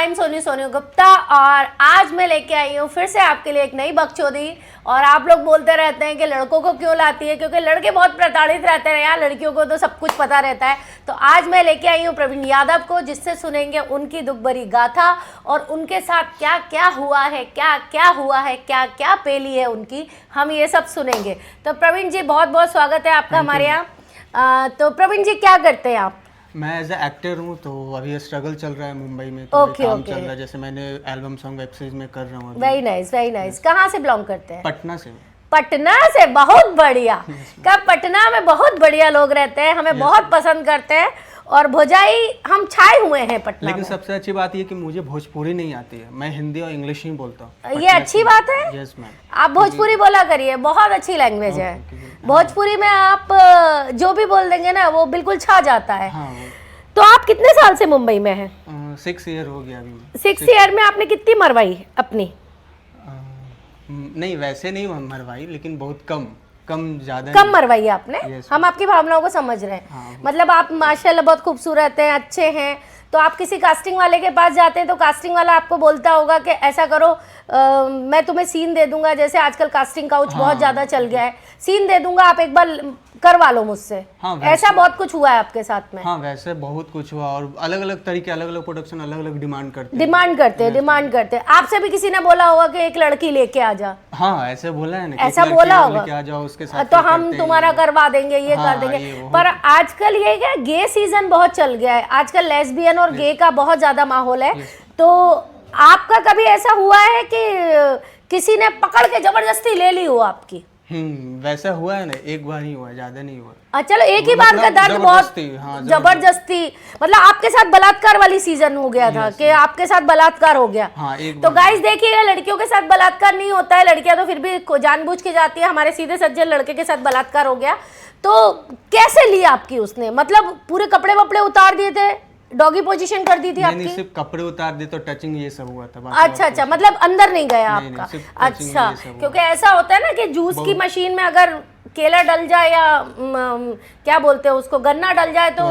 M Soni Soni Gupta और आज मैं लेके आई हूँ फिर से आपके लिए एक नई बकचोदी। और आप लोग बोलते रहते हैं कि लड़कों को क्यों लाती है, क्योंकि लड़के बहुत प्रताड़ित रहते हैं यार, लड़कियों को तो सब कुछ पता रहता है। तो आज मैं लेके आई हूँ प्रवीण यादव को, जिससे सुनेंगे उनकी दुख भरी गाथा और उनके साथ क्या क्या हुआ है, क्या क्या हुआ है, क्या क्या पेली है उनकी, हम ये सब सुनेंगे। तो प्रवीण जी बहुत बहुत स्वागत है आपका हमारे यहाँ। तो प्रवीण जी क्या करते हैं आप? मैं एज ए एक्टर हूँ, तो अभी स्ट्रगल चल रहा है मुंबई में, तो काम चल रहा है। जैसे मैंने एल्बम सॉन्ग वेब सीरीज में कर रहा हूँ। Very nice very nice. कहाँ से बिलोंग करते हैं? पटना से। पटना से, बहुत बढ़िया। कब पटना में बहुत बढ़िया लोग रहते हैं, हमें बहुत पसंद करते हैं और भोजाई हम छाए हुए हैं पटना लेकिन में। सबसे अच्छी बात ये कि मुझे भोजपुरी नहीं आती है, मैं हिंदी और इंग्लिश ही बोलता हूँ। ये अच्छी बात है। यस मैम, आप भोजपुरी बोला करिए, बहुत अच्छी लैंग्वेज है। भोजपुरी में आप जो भी बोल देंगे ना वो बिल्कुल छा जाता है। हाँ। तो आप कितने साल से मुंबई में हैं? 6 ईयर हो गया अभी। 6 ईयर में आपने कितनी मरवाई अपनी? नहीं वैसे नहीं मरवाई, लेकिन बहुत कम ज्यादा कम मरवाई है आपने। Yes, हम आपकी भावनाओं को समझ रहे हैं। हाँ, मतलब आप माशाल्लाह बहुत खूबसूरत हैं, अच्छे हैं। तो आप किसी कास्टिंग वाले के पास जाते हैं तो कास्टिंग वाला आपको बोलता होगा कि ऐसा करो, मैं तुम्हें सीन दे दूंगा। जैसे आजकल कास्टिंग काउच बहुत ज्यादा चल गया है, सीन दे दूंगा, आप एक बार करवा लो मुझसे। हाँ, ऐसा बहुत कुछ हुआ है आपके साथ में? हाँ वैसे बहुत कुछ हुआ, और अलग अलग तरीके, अलग अलग प्रोडक्शन अलग अलग डिमांड करते हैं। आपसे भी किसी ने बोला होगा कि एक लड़की लेके आ जा। हाँ ऐसे बोला है ना, ऐसा बोला होगा आ जाओ उसके साथ, तो हम तुम्हारा करवा देंगे, ये कर देंगे। पर आजकल ये क्या, गे सीजन बहुत चल गया है आजकल, लेस्बियन और गे का बहुत ज्यादा माहौल है। तो आपका कभी ऐसा हुआ है कि किसी ने पकड़ के जबरदस्ती ले ली हो आपकी? वैसा हुआ है ना, एक बार ही हुआ, ज्यादा नहीं हुआ। चलो एक ही बार का दर्द बहुत जबरदस्ती, मतलब आपके साथ बलात्कार वाली सीजन हो गया था कि आपके साथ बलात्कार हो गया। तो गाइस देखिएगा, लड़कियों के साथ बलात्कार नहीं होता है, लड़कियां तो फिर भी जानबूझ के जाती है। हमारे सीधे सज्जन लड़के के साथ बलात्कार हो गया, तो कैसे ली आपकी उसने? मतलब पूरे कपड़े वपड़े उतार दिए थे, डॉगी पोजीशन कर दी थी आपकी? नहीं, सिर्फ कपड़े उतार दिए तो टचिंग ये सब हुआ था। अच्छा, मतलब अंदर नहीं गया आपका? अच्छा, क्योंकि ऐसा होता है ना कि जूस की मशीन में अगर केला डल जाए या क्या बोलते हैं उसको, गन्ना डल जाए तो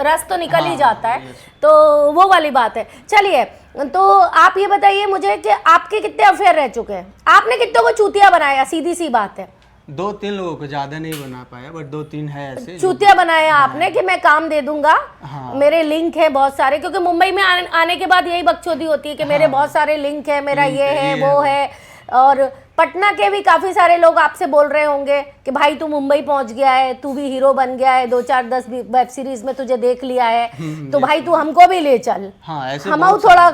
रस तो निकल ही जाता है। तो वो वाली बात है। चलिए, तो आप ये बताइए मुझे कि आपके कितने अफेयर रह चुके हैं? आपने कितनों को चूतिया बनाया? सीधी सी बात है। 2-3 लोगों को, ज्यादा नहीं बना पाया, बट 2-3 है ऐसे चूतिया बनाया आपने कि मैं काम दे दूंगा। मेरे लिंक है बहुत सारे, क्योंकि मुंबई में आने के बाद यही बकचोदी होती है कि मेरे बहुत सारे लिंक है, मेरा ये है वो है। और पटना के भी काफी सारे लोग आपसे बोल रहे होंगे कि भाई तू मुंबई पहुंच गया है, तू भी हीरो बन गया है, 2-4-10 वेब सीरीज में तुझे देख लिया है, तो भाई तू हमको भी ले चल, हम थोड़ा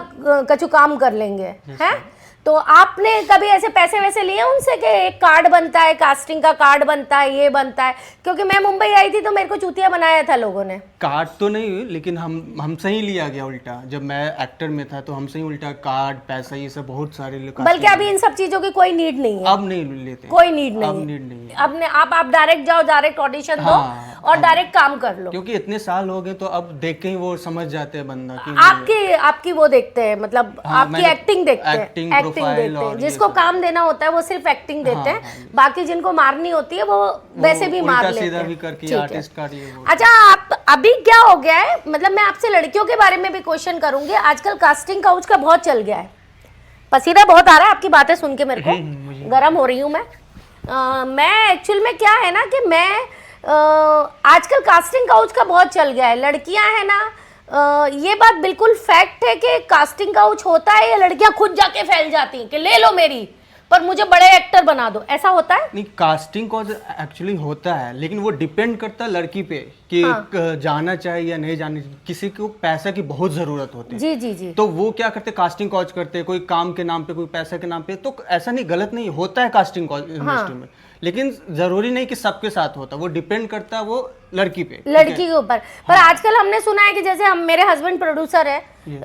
कछु काम कर लेंगे, हैं? तो आपने कभी ऐसे पैसे वैसे लिए उनसे कि एक कार्ड बनता है, कास्टिंग का कार्ड बनता है, ये बनता है? क्योंकि मैं मुंबई आई थी तो मेरे को चूतिया बनाया था लोगों ने। कार्ड तो नहीं, लेकिन हमसे ही लिया गया उल्टा। जब मैं एक्टर में था तो हमसे ही उल्टा कार्ड, पैसा, ये सब बहुत सारे। बल्कि अभी इन सब चीजों की कोई नीड नहीं है, अब नहीं लेते, कोई नीड नहीं है। अब आप डायरेक्ट जाओ, डायरेक्ट ऑडिशन दो और डायरेक्ट काम कर लो, क्योंकि इतने साल हो गए तो अब देख के ही वो समझ जाते हैं बंदा कि आपकी वो देखते हैं, मतलब आपकी एक्टिंग देखते हैं, एक्टिंग देखते हैं। जिसको काम देना होता है वो सिर्फ एक्टिंग देते हैं, बाकी जिनको मारनी होती है वो वैसे भी मार लेते हैं। अच्छा, आप अभी क्या हो गया है, मतलब मैं आपसे लड़कियों के बारे में भी क्वेश्चन करूंगी। आजकल कास्टिंग काउच का बहुत चल गया है, पसीना बहुत आ रहा है आपकी बातें सुन के, मेरे को गर्म हो रही हूँ मैं एक्चुअल में क्या है ना कि मैं आजकल कास्टिंग काउच का बहुत चल गया है। लड़कियां है ना, ये बात बिल्कुल फैक्ट है कि कास्टिंग काउच होता है, ये लड़कियां खुद जाके फैल जाती हैं कि ले लो मेरी, पर मुझे बड़े एक्टर बना दो। ऐसा होता है? नहीं, कास्टिंग काउच एक्चुअली होता है, लेकिन वो डिपेंड करता है लड़की पे कि जाना चाहिए या नहीं जाना चाहिए। किसी को पैसा की बहुत जरूरत होती है, जी, तो वो क्या करते, कास्टिंग काउच करते, कोई काम के नाम पे, कोई पैसा के नाम पे। तो ऐसा नहीं, गलत नहीं होता है कास्टिंग काउच इंडस्ट्री में, लेकिन जरूरी नहीं कि सबके साथ होता, वो डिपेंड करता है वो लड़की पे, लड़की के ऊपर। पर आजकल हमने सुना है कि जैसे मेरे हस्बैंड प्रोड्यूसर है,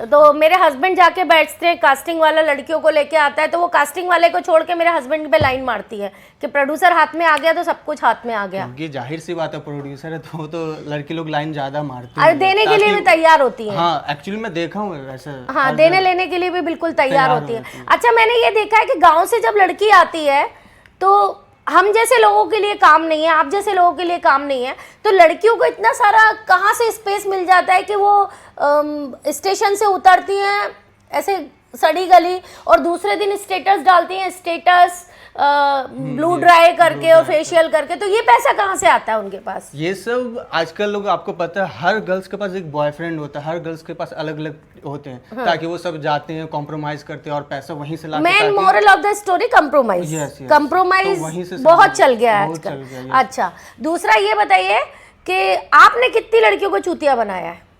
तो मेरे हस्बैंड जाके बैठते हैं, कास्टिंग वाला लड़कियों को लेके आता है, तो वो कास्टिंग वाले को छोड़ के मेरे हस्बैंड पे लाइन मारती है कि प्रोड्यूसर हाथ में आ गया तो सब कुछ हाथ में आ गया। क्योंकि जाहिर सी बात है, प्रोड्यूसर है तो वो तो लड़की लोग लाइन ज्यादा मारती है, देने के लिए भी तैयार होती है। हाँ, एक्चुअली मैं देखा हूँ वैसे। हाँ, देने लेने के लिए भी बिल्कुल तैयार होती है। अच्छा, मैंने ये देखा है कि गाँव से जब लड़की आती है तो हम जैसे लोगों के लिए काम नहीं है, आप जैसे लोगों के लिए काम नहीं है, तो लड़कियों को इतना सारा कहाँ से स्पेस मिल जाता है कि वो स्टेशन से उतरती हैं, ऐसे सड़ी गली, और दूसरे दिन स्टेटस डालती हैं, स्टेटस ब्लू ड्राई करके और फेशियल करके, तो ये पैसा कहाँ से आता है उनके पास? ये सब आजकल लोग, आपको पता है हर गर्ल्स के पास एक बॉयफ्रेंड होता है, हर गर्ल्स के पास अलग अलग होते हैं, हाँ। ताकि वो सब जाते हैं, कॉम्प्रोमाइज करते हैं और पैसा वहीं से लाते हैं। Main moral of the story compromise. Compromise तो बहुत चल गया है आजकल। अच्छा, दूसरा ये बताइए कि आपने कितनी लड़कियों को चूतिया बनाया है?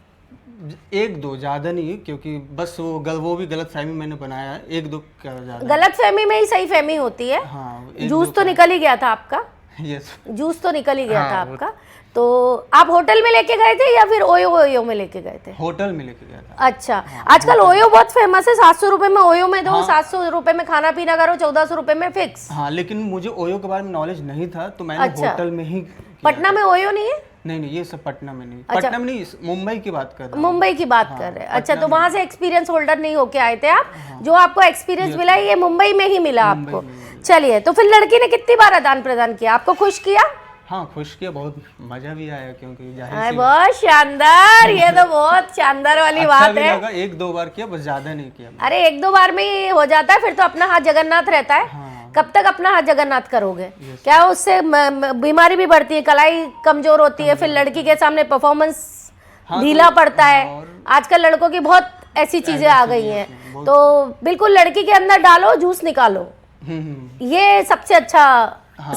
एक दो, ज्यादा नहीं, क्योंकि बस वो भी गलत फहमी मैंने बनाया है, एक दो क्या ज्यादा। गलत फहमी में ही सही फहमी होती है। हाँ, जूस तो निकल ही गया था आपका। यस, जूस तो निकल ही गया था आपका। तो आप होटल में लेके गए थे या फिर ओयो में लेके गए थे? होटल में लेके गया था। अच्छा, आजकल ओयो बहुत फेमस है, 700 रुपए में ओयो में दो, 700 रुपए में खाना पीना करो, 1400 रुपए में फिक्स। हाँ, लेकिन मुझे ओयो के बारे में नॉलेज नहीं था, तो मैंने होटल में ही। पटना में ओयो नहीं है? नहीं, ये सब पटना में नहीं। पटना में नहीं, मुंबई की बात कर रहे हैं। मुंबई की बात कर रहे हैं। अच्छा, तो वहां से एक्सपीरियंस होल्डर नहीं होके आए थे आप? जो आपको एक्सपीरियंस मिला ये मुंबई में ही मिला आपको। चलिए, तो फिर लड़की ने कितनी बार आदान प्रदान किया, आपको खुश किया? हाँ, खुश किया, बहुत मजा भी आया, क्योंकि बहुत शानदार, ये तो बहुत शानदार वाली बात है। एक दो बार किया, बस ज्यादा नहीं किया। अरे एक दो बार में ही हो जाता है, फिर तो अपना हाथ जगन्नाथ रहता है। कब तक अपना हाथ जगन्नाथ करोगे? क्या उससे बीमारी भी बढ़ती है, कलाई कमजोर होती है, फिर लड़की के सामने परफॉर्मेंस ढीला पड़ता है। आजकल लड़कों की बहुत ऐसी चीजें आ गई हैं, तो बिल्कुल लड़की के अंदर डालो, जूस निकालो, ये सबसे अच्छा,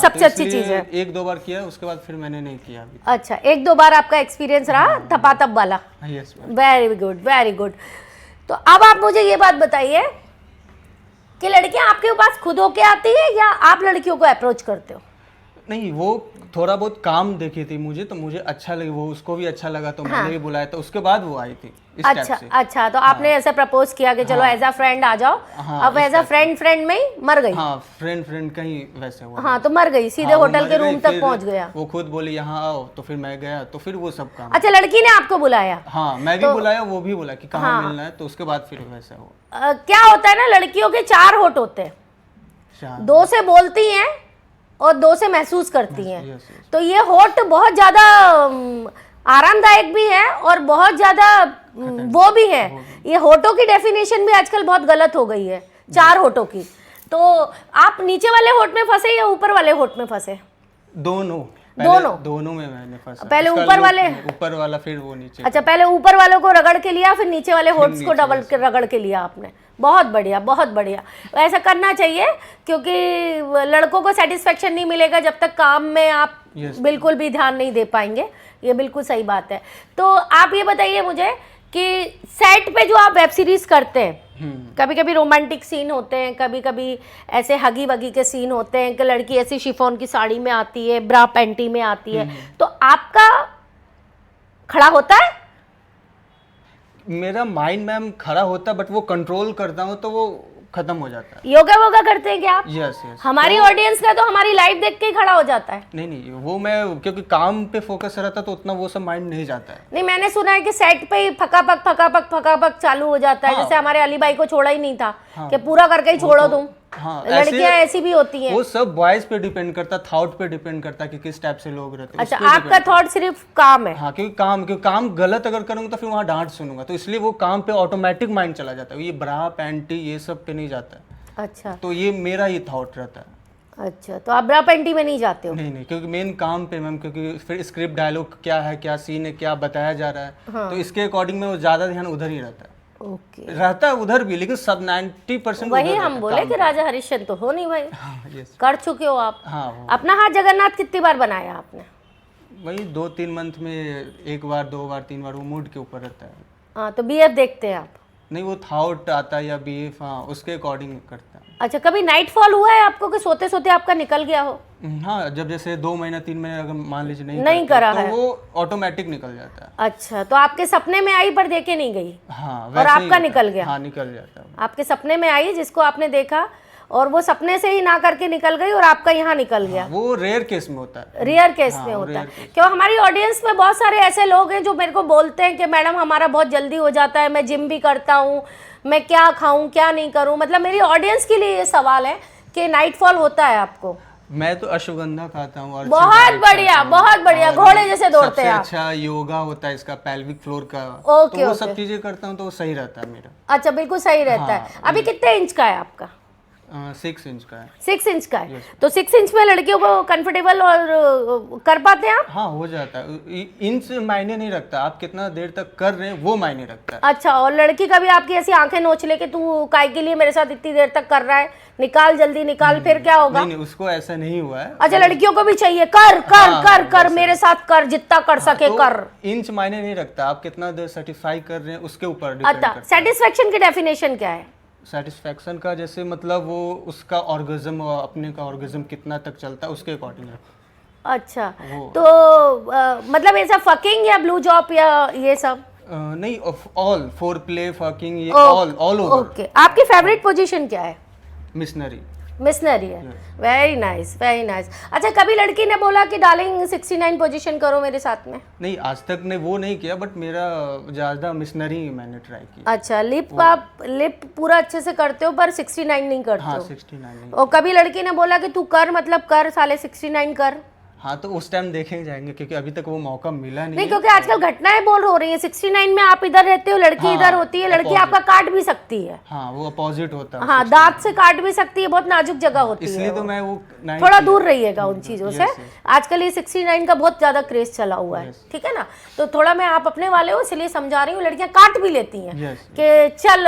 सबसे अच्छी चीज है। एक दो बार किया, उसके बाद फिर मैंने नहीं किया अभी। अच्छा, एक दो बार आपका एक्सपीरियंस रहा थपाथप वाला। Very good, very good. तो अब आप मुझे ये बात बताइए कि लड़कियां आपके पास खुद होके आती है या आप लड़कियों को अप्रोच करते हो? नहीं, वो थोड़ा बहुत काम देखी थी मुझे, तो मुझे अच्छा लगा, वो उसको भी अच्छा लगा, तो मैंने भी बुलाया, तो उसके बाद वो आई थी। अच्छा, तो आपने ऐसे प्रपोज किया कि चलो एज अ फ्रेंड आ जाओ। अब एज अ फ्रेंड में ही मर गई। हाँ, फ्रेंड का ही वैसे हुआ। हाँ, तो मर गई, सीधे होटल के रूम तक पहुंच गया। वो खुद बोली यहाँ आओ, तो फिर मैं गया, तो फिर वो सब काम। अच्छा, लड़की ने आपको बुलाया? हाँ, मैं भी बुलाया, वो भी बोला कि कहाँ मिलना है, तो उसके बाद फिर वैसा हुआ। क्या होता है ना, लड़कियों के 4 होठ होते हैं, 2 से बोलती हैं और 2 से महसूस करती हैं। तो ये होठ बहुत ज्यादा आरामदायक भी है और बहुत ज्यादा वो भी है। ये होठों की डेफिनेशन भी आजकल बहुत गलत हो गई है, 4 होठों की। तो आप नीचे वाले होठ में फंसे या ऊपर वाले होठ में फंसे? दोनों में मैंने फंसा। पहले ऊपर वाला, फिर वो नीचे। अच्छा, पहले ऊपर वालों को रगड़ के लिया, फिर नीचे वाले होठ्स को डबल रगड़ के लिया आपने। बहुत बढ़िया, बहुत बढ़िया। ऐसा करना चाहिए, क्योंकि लड़कों को सेटिस्फेक्शन नहीं मिलेगा जब तक काम में आप बिल्कुल भी ध्यान नहीं दे पाएंगे। ये बिल्कुल सही बात है। तो आप ये बताइए मुझे कि सेट पे जो आप वेब सीरीज करते हैं, कभी कभी रोमांटिक सीन होते हैं, कभी कभी ऐसे हगी वगी के सीन होते हैं कि लड़की ऐसी शिफॉन की साड़ी में आती है, ब्रा पैंटी में आती है, तो आपका खड़ा होता है? मेरा माइंड मैम खड़ा होता है, बट वो कंट्रोल करता हूँ तो वो खत्म हो जाता है। योगा वोगा करते हैं क्या आप? यस। हमारी ऑडियंस का तो हमारी लाइव देख के ही खड़ा हो जाता है। नहीं, वो मैं क्योंकि काम पे फोकस रहता तो उतना वो सब माइंड नहीं जाता है। नहीं, मैंने सुना है कि सेट पे ही फकापक चालू हो जाता है। जैसे हमारे अली भाई को छोड़ा ही नहीं था कि पूरा करके ही छोड़ो तुम। लड़कियां ऐसी भी होती हैं। वो सब बॉयज पे डिपेंड करता, थॉट पे डिपेंड करता कि किस टाइप से लोग रहते हैं। अच्छा, आपका थॉट सिर्फ काम है? हाँ, क्योंकि काम गलत अगर करूंगा तो फिर वहाँ डांट सुनूंगा, तो इसलिए वो काम पे ऑटोमेटिक माइंड चला जाता है, ये ब्रा पैंटी ये सब पे नहीं जाता है। अच्छा, तो ये मेरा ये थॉट रहता है। अच्छा, तो आप ब्रा पैंटी में नहीं जाते हो? नहीं, क्योंकि मेन काम पे मैम, क्योंकि फिर स्क्रिप्ट डायलॉग क्या है, क्या सीन है, क्या बताया जा रहा है, तो इसके अकॉर्डिंग में वो ज्यादा ध्यान उधर ही रहता है। ओके, रहता है उधर भी, लेकिन सब 90% वही हम बोले कि राजा हरिश्चंद्र तो हो नहीं भाई। कर चुके हो आप। अपना हाथ जगन्नाथ कितनी बार बनाया आपने? वही 2-3 मंथ में 1 बार 2 बार 3 बार, वो मूड के ऊपर रहता है। हाँ, तो बीएफ देखते हैं आप? नहीं, वो थॉट आता है या बीएफ, हाँ, उसके अकॉर्डिंग करता है। अच्छा, कभी नाइट फॉल हुआ है आपको कि सोते सोते आपका निकल गया हो? हाँ, जब जैसे 2 महीना 3 महीने अगर मान लीजिए नहीं करा तो है, वो ऑटोमेटिक निकल जाता है। अच्छा, तो आपके सपने में आई पर देखे नहीं गई? हाँ, और आपका निकल गया? हाँ, निकल जाता है। आपके सपने में आई जिसको आपने देखा और वो सपने से ही ना करके निकल गई और आपका यहाँ निकल गया? वो रेयर केस में होता है। रेयर केस में होता है। क्यों, हमारी ऑडियंस में बहुत सारे ऐसे लोग हैं जो मेरे को बोलते हैं कि मैडम हमारा बहुत जल्दी हो जाता है, मैं जिम भी करता हूँ, मैं क्या खाऊं क्या नहीं करूं। मतलब मेरी ऑडियंस के लिए ये सवाल है कि नाइट फॉल होता है आपको? मैं तो अश्वगंधा खाता हूँ और बहुत बढ़िया, घोड़े जैसे दौड़ते हैं आप। अच्छा योगा होता है इसका, पेल्विक फ्लोर का। ओके, तो वो सब चीजें करता हूँ तो वो सही रहता है मेरा। अच्छा, बिल्कुल सही रहता है। अभी कितने इंच का है आपका? 6 इंच का है। 6 इंच का है। तो 6 इंच में लड़कियों को कंफर्टेबल और कर पाते हैं आप? हाँ, हो जाता है। इंच मायने नहीं रखता, आप कितना देर तक कर रहे हैं वो मायने रखता है। अच्छा, और लड़की कभी आपकी ऐसी आंखें नोच ले कि तू काय के लिए मेरे साथ इतनी देर तक कर रहा है, निकाल जल्दी निकाल, फिर क्या होगा? नहीं, उसको ऐसा नहीं हुआ है। अच्छा, लड़कियों को भी चाहिए कर मेरे साथ कर, जितना कर सके तो कर। इंच मायने नहीं रखता, आप कितना देर सेटिस्फाई कर रहे हैं उसके ऊपर डिपेंड अच्छा, करता है। सेटिस्फेक्शन की डेफिनेशन क्या है? सेटिस्फेक्शन का जैसे मतलब वो उसका ऑर्गेज्म, अपने का ऑर्गेज्म कितना तक चलता है उसके अकॉर्डिंग। अच्छा, तो मतलब ऐसा फकिंग या ब्लू जॉब या ये सब? नहीं, ऑल, फोर प्ले, फकिंग, ये ऑल ओवर। ओके, आपकी फेवरेट पोजीशन क्या है? मिशनरी है। Very nice, very nice. अच्छा, कभी लड़की ने बोला कि डार्लिंग 69 पोजीशन करो मेरे साथ में? नहीं, आज तक ने वो नहीं किया, बट मेरा ज़्यादा मिशनरी मैंने ट्राई किया। अच्छा, आप लिप पूरा अच्छे से करते हो पर 69 नहीं करते हो? हाँ, 69 नहीं। और कभी लड़की ने बोला कि तू कर, मतलब कर साले 69 कर? हाँ, तो उस टाइम देखे जाएंगे क्योंकि अभी तक वो मौका मिला नहीं। क्योंकि आजकल घटनाएं बोल हो रही है। 69 में आप इधर रहते हो, लड़की इधर होती है, लड़की आपका काट भी सकती है। हाँ, वो अपोजिट होता है। हाँ, दांत से काट भी सकती है, बहुत नाजुक जगह होती है, इसलिए तो मैं वो थोड़ा दूर रहिएगा उन चीजों से। आजकल ये 69 का बहुत ज्यादा क्रेज चला हुआ है, ठीक है ना? तो थोड़ा मैं आप अपने वाले हो इसलिए समझा रही हूँ, लड़कियां काट भी लेती हैं कि चल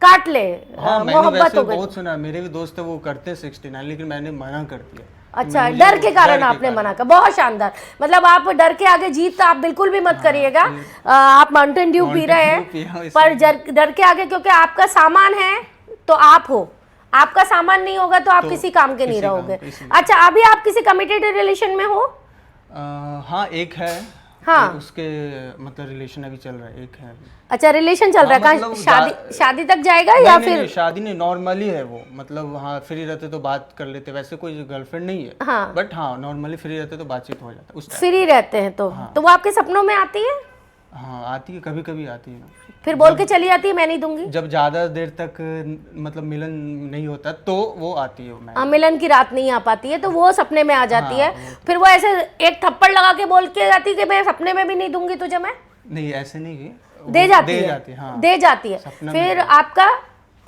काट ले, मोहब्बत हो गई। बहुत सुना, मेरे भी दोस्त है वो करते हैं 69, लेकिन मैंने मना कर दिया। अच्छा, डर के कारण आपने मना कर। बहुत शानदार, मतलब आप डर के आगे जीत आप बिल्कुल भी मत करिएगा। आप माउंटेन ड्यू पी रहे हैं पर डर के आगे, क्योंकि आपका सामान है तो आप हो, आपका सामान नहीं होगा तो आप किसी काम के नहीं रहोगे। अच्छा, अभी आप किसी कमिटेड रिलेशन में हो? हाँ, एक है। हाँ, उसके मतलब रिलेशन अभी चल रहा है, एक है। अच्छा, रिलेशन चल रहा है। मतलब शादी तक जाएगा या फिर? नहीं, शादी नहीं, नॉर्मली है वो। मतलब हाँ, फ्री रहते तो बात कर लेते, वैसे कोई गर्लफ्रेंड नहीं है। हाँ, बट हाँ, नॉर्मली फ्री रहते तो बातचीत हो जाता है। फ्री रहते हैं तो हाँ। तो वो आपके सपनों में आती है? हाँ, आती है, कभी कभी आती है। फिर बोल के चली जाती है मैं नहीं दूंगी? जब ज्यादा देर तक मतलब मिलन नहीं होता तो वो आती है। मिलन की रात नहीं आ पाती है तो वो सपने में आ जाती है। फिर वो ऐसे एक थप्पड़ लगा के बोल के जाती है कि मैं सपने में भी नहीं दूंगी तुझे मैं। नहीं, ऐसे नहीं, दे जाती है। हाँ, दे जाती है। फिर आपका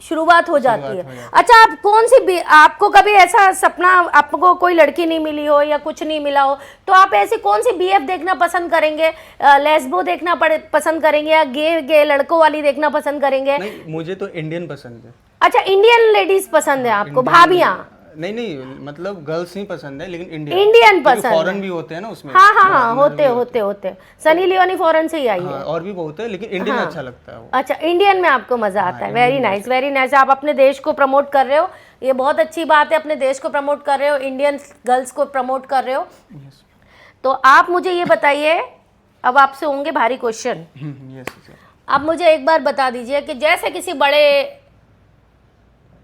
शुरुआत हो जाती है। अच्छा, आप कौन सी, आपको कभी ऐसा सपना, आपको कोई लड़की नहीं मिली हो या कुछ नहीं मिला हो तो आप ऐसी कौन सी बीएफ देखना पसंद करेंगे? लेस्बो देखना पसंद करेंगे या गे लड़कों वाली देखना पसंद करेंगे? नहीं, मुझे तो इंडियन पसंद है। अच्छा, इंडियन लेडीज पसंद है आपको, भाभियां? नहीं, मतलब गर्ल्स नहीं पसंद है, लेकिन इंडियन पसंद है। फॉरेन भी होते हैं ना उसमें। हाँ, होते। सनी लियोनी फॉरेन से ही आई है। और भी बहुत है, लेकिन इंडियन अच्छा लगता है वो। अच्छा, इंडियन में आपको मजा आता है। Very nice, very nice. आप अपने देश को प्रमोट कर रहे हो, ये बहुत अच्छी बात है। अपने देश को प्रमोट कर रहे हो, इंडियन गर्ल्स को प्रमोट कर रहे हो। तो आप मुझे ये बताइए, अब आपसे होंगे भारी क्वेश्चन। आप मुझे एक बार बता दीजिए कि जैसे किसी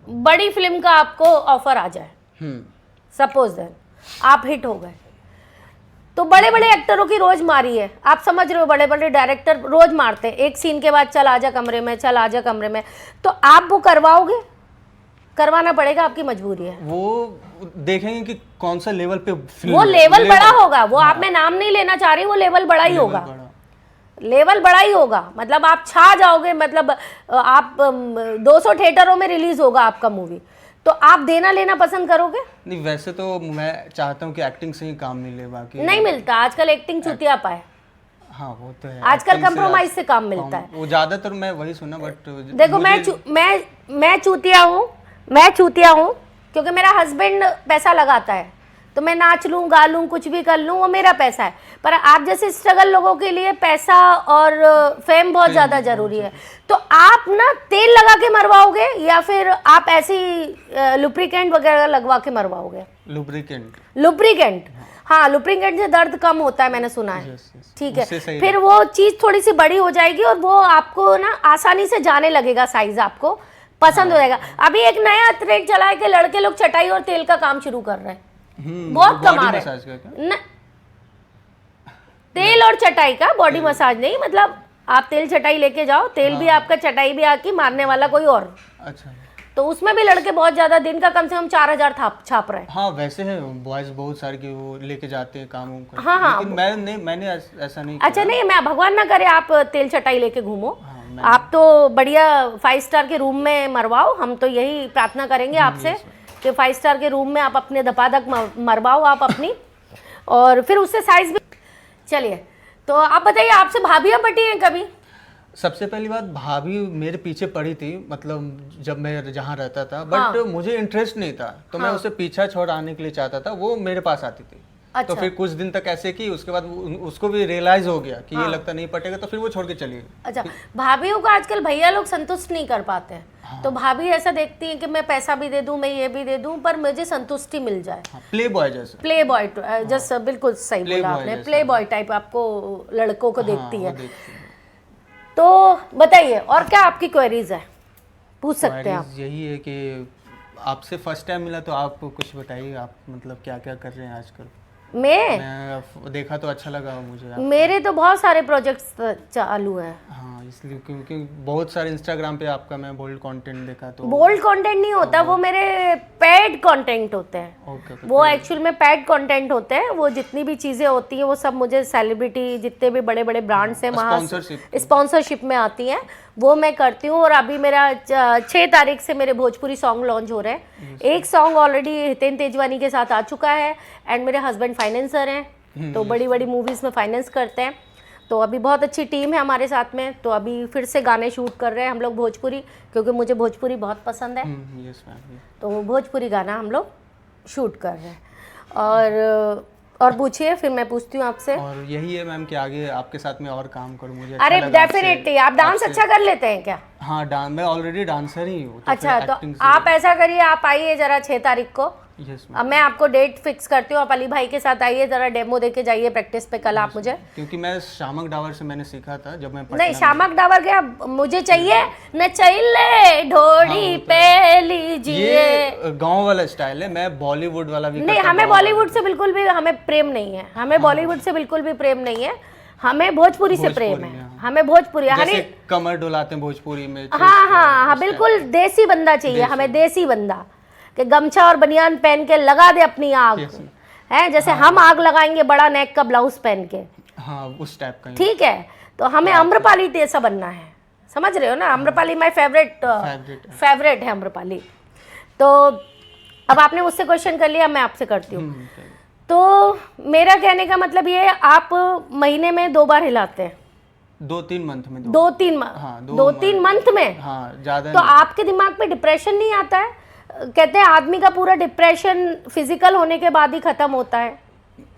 बड़ी फिल्म का आपको ऑफर आ जाए, सपोज दैट आप हिट हो गए, तो बड़े बड़े एक्टरों की रोज मारी है, आप समझ रहे हो, बड़े बड़े डायरेक्टर रोज मारते हैं एक सीन के बाद, चल आजा कमरे में, चल आजा कमरे में, तो आप वो करवाओगे? करवाना पड़ेगा, आपकी मजबूरी है। वो देखेंगे कि कौन सा लेवल पे फिल्म, वो लेवल बड़ा होगा, वो आप मैं नाम नहीं लेना चाह रही, वो लेवल बड़ा ही होगा, लेवल बड़ा ही होगा। मतलब आप छा जाओगे, मतलब आप 200 थिएटरों में रिलीज होगा आपका मूवी, तो आप देना लेना पसंद करोगे? नहीं, वैसे तो मैं चाहता हूँ कि एक्टिंग से ही काम मिले, बाकी नहीं मिलता आजकल, एक्टिंग चूतिया पाए। हाँ, वो तो है, आजकल कंप्रोमाइज से काम मिलता है। वो ज्यादातर मैं वही सुना, बट देखो मैं चूतिया हूँ क्योंकि मेरा हस्बैंड पैसा लगाता है, तो मैं नाच लूँ, गा लूँ, कुछ भी कर लूँ, वो मेरा पैसा है। पर आप जैसे स्ट्रगल लोगों के लिए पैसा और फेम बहुत ज़्यादा ज़रूरी है। तो आप ना तेल लगा के मरवाओगे या फिर आप ऐसी लुब्रिकेंट वगैरह लगवा के मरवाओगे? लुब्रिकेंट, हाँ, लुब्रिकेंट से दर्द कम होता है, मैंने सुना है। ठीक है, फिर वो चीज़ थोड़ी सी बड़ी हो जाएगी और वो आपको ना आसानी से जाने लगेगा, साइज आपको पसंद हो जाएगा। अभी एक नया ट्रेंड चला है कि लड़के लोग चटाई और तेल का काम शुरू कर रहे हैं, बहुत कमा रहे हैं। तेल और चटाई का, बॉडी मसाज नहीं, मतलब आप तेल चटाई लेके जाओ, तेल भी आपका, चटाई भी आपकी, मारने वाला कोई और। अच्छा, तो उसमें भी लड़के बहुत ज्यादा दिन का कम से कम 4,000 छाप रहे हैं। हाँ वैसे है बॉयज बहुत सारे कि वो लेके जाते हैं कामों को। हाँ हाँ, लेकिन मैंने ऐसा नहीं अच्छा नहीं, मैं भगवान ना करे आप तेल चटाई लेके घूमो। हाँ, आप तो बढ़िया 5 स्टार के रूम में मरवाओ, हम तो यही प्रार्थना करेंगे आपसे कि 5 स्टार के रूम में आप अपने धपाधक मरवाओ आप अपनी, और फिर उससे साइज भी। चलिए तो आप बताइए, आपसे भाभियाँ पटी हैं कभी? सबसे पहली बात, भाभी मेरे पीछे पड़ी थी, मतलब जब मैं जहाँ रहता था, बट मुझे इंटरेस्ट नहीं था, तो मैं उसे पीछा छोड़ाने के लिए चाहता था, वो मेरे पास आती थी। अच्छा। तो फिर कुछ दिन तक ऐसे की, उसके बाद उसको भी रियलाइज हो गया कि ये लगता नहीं पटेगा, तो फिर वो छोड़ के चली गई। अच्छा, भाभीयों को आजकल भैया लोग संतुष्ट नहीं कर पाते हैं। तो भाभी ऐसा देखती है कि मैं पैसा भी दे दूं, मैं ये भी दे दूं, पर मुझे संतुष्टि मिल जाए। प्ले बॉय जैसा। प्ले बॉय जैसा, बिल्कुल सही बोला आपने, प्ले बॉय टाइप आपको लड़कों को देखती है। तो बताइए और क्या आपकी क्वेरीज है, पूछ सकते हैं आप। यही है कि आपसे फर्स्ट टाइम मिला, तो आप कुछ बताइए, आप मतलब क्या क्या कर रहे हैं आजकल? मैं देखा तो अच्छा लगा मुझे। मेरे तो बहुत सारे प्रोजेक्ट्स चालू हैं। हाँ, इसलिए क्योंकि बहुत सारे इंस्टाग्राम पे आपका मैं बोल्ड कंटेंट देखा। तो बोल्ड कंटेंट नहीं होता, वो मेरे पेड कंटेंट होते हैं। वो एक्चुअल में पेड कंटेंट होते हैं। वो जितनी भी चीज़ें होती हैं वो सब मुझे सेलिब्रिटी, जितने भी बड़े बड़े ब्रांड्स हैं वहाँ स्पॉन्सरशिप में आती हैं, वो मैं करती हूँ। और अभी मेरा 6 तारीख से मेरे भोजपुरी सॉन्ग लॉन्च हो रहे हैं। एक सॉन्ग ऑलरेडी हितेन तेजवानी के साथ आ चुका है, एंड मेरे हस्बैंड फाइनेंसर हैं, तो बड़ी बड़ी मूवीज़ में फाइनेंस करते हैं। तो अभी बहुत अच्छी टीम है हमारे साथ में, तो अभी फिर से गाने शूट कर रहे हैं हम लोग भोजपुरी, क्योंकि मुझे भोजपुरी बहुत पसंद है। तो भोजपुरी गाना हम लोग शूट कर रहे हैं। और पूछिए, फिर मैं पूछती हूँ आपसे। और यही है मैम कि आगे आपके साथ में और काम करूँ, मुझे अरे डेफिनेटली। आप डांस अच्छा कर लेते हैं क्या? हाँ, मैं ऑलरेडी डांसर ही हूँ। अच्छा, तो आप ऐसा करिए, आप आइए जरा 6 तारीख को। अब मैं आपको डेट फिक्स करती हूँ, आप अली भाई के साथ आइए, जरा डेमो देके जाइए प्रैक्टिस पे कल आप मुझे। क्योंकि मैं शामक डावर से मैंने सीखा था जब मैं नहीं, शामक डावर क्या, मुझे चाहिए न चाहिए ढोड़ी पे लीजिए, ये गांव वाला स्टाइल है। मैं बॉलीवुड वाला भी नहीं, हमें बॉलीवुड से बिल्कुल भी हमें प्रेम नहीं है, हमें बॉलीवुड से बिल्कुल भी प्रेम नहीं है, हमें भोजपुरी से प्रेम है। हमें भोजपुरी, जैसे कमर डुलाते हैं भोजपुरी में। हाँ हाँ हाँ, बिल्कुल देसी बंदा चाहिए हमें, देसी बंदा कि गमछा और बनियान पहन के लगा दे अपनी आग, है जैसे हम आग लगाएंगे बड़ा नेक का ब्लाउज पहन के। हाँ, उस टाइप का। ठीक है, तो हमें आम्रपाली जैसा बनना है, समझ रहे हो ना? आम्रपाली माय फेवरेट है आम्रपाली। तो अब आपने मुझसे क्वेश्चन कर लिया, मैं आपसे करती हूँ। तो मेरा कहने का मतलब ये है, आप महीने में 2 बार हिलाते हैं? 2-3 मंथ में। 2-3 मंथ में? हाँ, ज्यादा। तो आपके दिमाग में डिप्रेशन नहीं आता है? कहते हैं आदमी का पूरा डिप्रेशन फिजिकल होने के बाद ही खत्म होता है।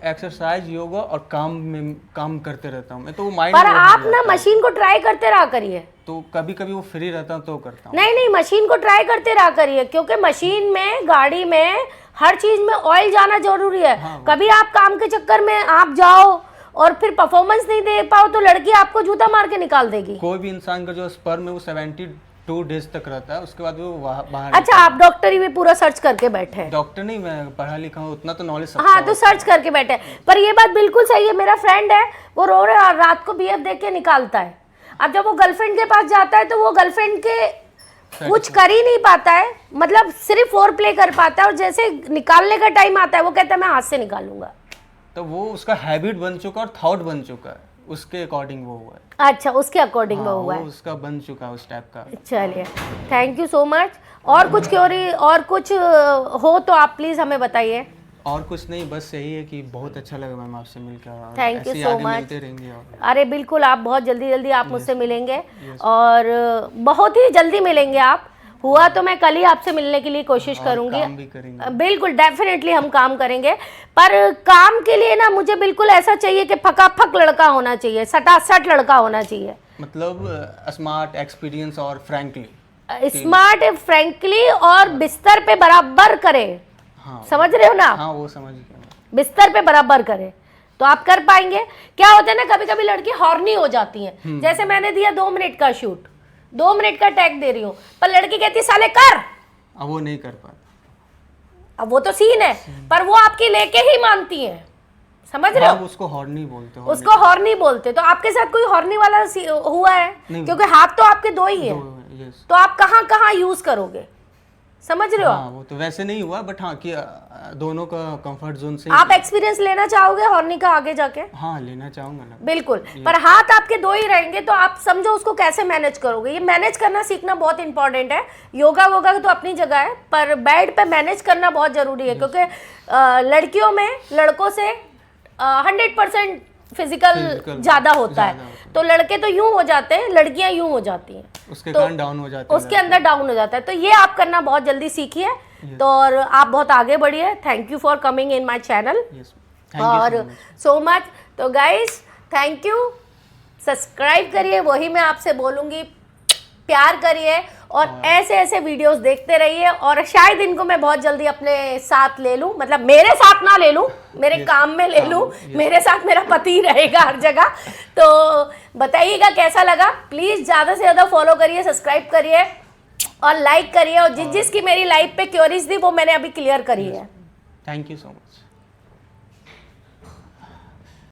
एक्सरसाइज, योगा और काम करते रहता हूँ मैं, तो माइंड। पर आप ना मशीन को ट्राई करते रहा करिए। तो कभी कभी वो फ्री रहता हूँ तो करता हूँ। नहीं, मशीन को ट्राई करते रहा करिए, क्योंकि मशीन में, गाड़ी में, हर चीज में ऑयल जाना जरूरी है। हाँ, कभी आप काम के चक्कर में आप जाओ और फिर परफॉर्मेंस नहीं दे पाओ तो लड़की आपको जूता मार के निकाल देगी। कोई भी इंसान का जो स्पर्म है वो 72 डेज तक रहता है, उसके बाद वो बाहर। अच्छा, आप डॉक्टरी में पूरा सर्च करके बैठे हैं? डॉक्टर नहीं, मैं पढ़ा लिखा हूँ, उतना तो नॉलेज। हाँ, तो सर्च करके बैठे। पर ये बात बिल्कुल सही है, मेरा फ्रेंड है, वो रो रहा है और रात को बीएफ देख के निकालता है। अब जब वो गर्लफ्रेंड के पास जाता है तो वो गर्लफ्रेंड के कुछ कर ही नहीं पाता है, मतलब सिर्फ फोर प्ले कर पाता है, और जैसे निकालने का टाइम आता है वो कहता है मैं हाथ से निकालूंगा। तो वो उसका हैबिट बन चुका और थॉट बन चुका है, उसके अकॉर्डिंग वो हुआ है। अच्छा, उसके अकॉर्डिंग वो हुआ है, उसका बन चुका है उस टाइप का। चलिए, थैंक यू सो मच। और कुछ क्योरी और कुछ हो तो आप प्लीज हमें बताइए। और कुछ नहीं, बस यही है कि बहुत अच्छा लगा मैम आपसे मिलकर। Thank you so much. मिलते रहेंगे। अरे बिल्कुल, आप बहुत जल्दी आप मुझसे मिलेंगे, और बहुत ही जल्दी मिलेंगे आप। हुआ तो मैं कल ही आपसे मिलने के लिए कोशिश करूंगी। काम भी करेंगे। बिल्कुल, डेफिनेटली हम काम करेंगे, पर काम के लिए ना मुझे बिल्कुल ऐसा चाहिए कि फकाफक लड़का होना चाहिए, सटासट लड़का होना चाहिए, मतलब स्मार्ट, एक्सपीरियंस और फ्रैंकली। स्मार्ट, फ्रैंकली और बिस्तर पे बराबर करे। हाँ, समझ रहे हो ना? हाँ, वो समझ गया। बिस्तर पे बराबर करे तो आप कर पाएंगे। क्या होता है ना, कभी कभी लड़की हॉर्नी हो जाती है, जैसे मैंने दिया 2 मिनट का शूट, 2 मिनट का टैग दे रही हूँ, पर लड़की कहती है साले कर, अब वो नहीं कर पाता। अब वो तो सीन है, पर वो आपकी लेके ही मानती है, समझ रहे हो? उसको हॉर्नी बोलते हो। उसको हॉर्नी बोलते। तो आपके साथ कोई हॉर्नी वाला हुआ है? क्योंकि हाथ तो आपके 2 ही है, तो आप कहाँ यूज करोगे? समझ रहे हो आप? हाँ, वो तो वैसे नहीं हुआ, बट हाँ कि दोनों का कंफर्ट जोन से आप एक्सपीरियंस लेना चाहोगे हॉर्नी का आगे जाके? हाँ लेना चाहूंगा ना। बिल्कुल, पर हाथ आपके दो ही रहेंगे तो आप समझो उसको कैसे मैनेज करोगे। ये मैनेज करना सीखना बहुत इंपॉर्टेंट है। योगा वोगा तो अपनी जगह है, पर बेड पे मैनेज करना बहुत जरूरी है, क्योंकि लड़कियों में लड़कों से 100% फिजिकल ज्यादा होता है। तो लड़के तो यूं हो जाते हैं, लड़कियां यूं हो जाती हैं, उसके कारण डाउन हो जाता है, उसके अंदर डाउन हो जाता है। तो ये आप करना बहुत जल्दी सीखिए। तो और आप बहुत आगे बढ़िए। Thank you for coming in my channel और सो मच। तो गाइस थैंक यू, सब्सक्राइब करिए, वही मैं आपसे बोलूँगी, प्यार करिए और ऐसे ऐसे वीडियोस देखते रहिए। और शायद इनको मैं बहुत जल्दी अपने साथ ले लूँ, मतलब मेरे साथ ना ले लूँ, मेरे काम में ले लूँ। मेरे साथ मेरा पति रहेगा हर जगह। तो बताइएगा कैसा लगा। प्लीज़ ज़्यादा से ज़्यादा फॉलो करिए, सब्सक्राइब करिए और लाइक करिए। और जिस जिसकी मेरी लाइफ पे क्वेरीज थी वो मैंने अभी क्लियर करी है। Thank you so much.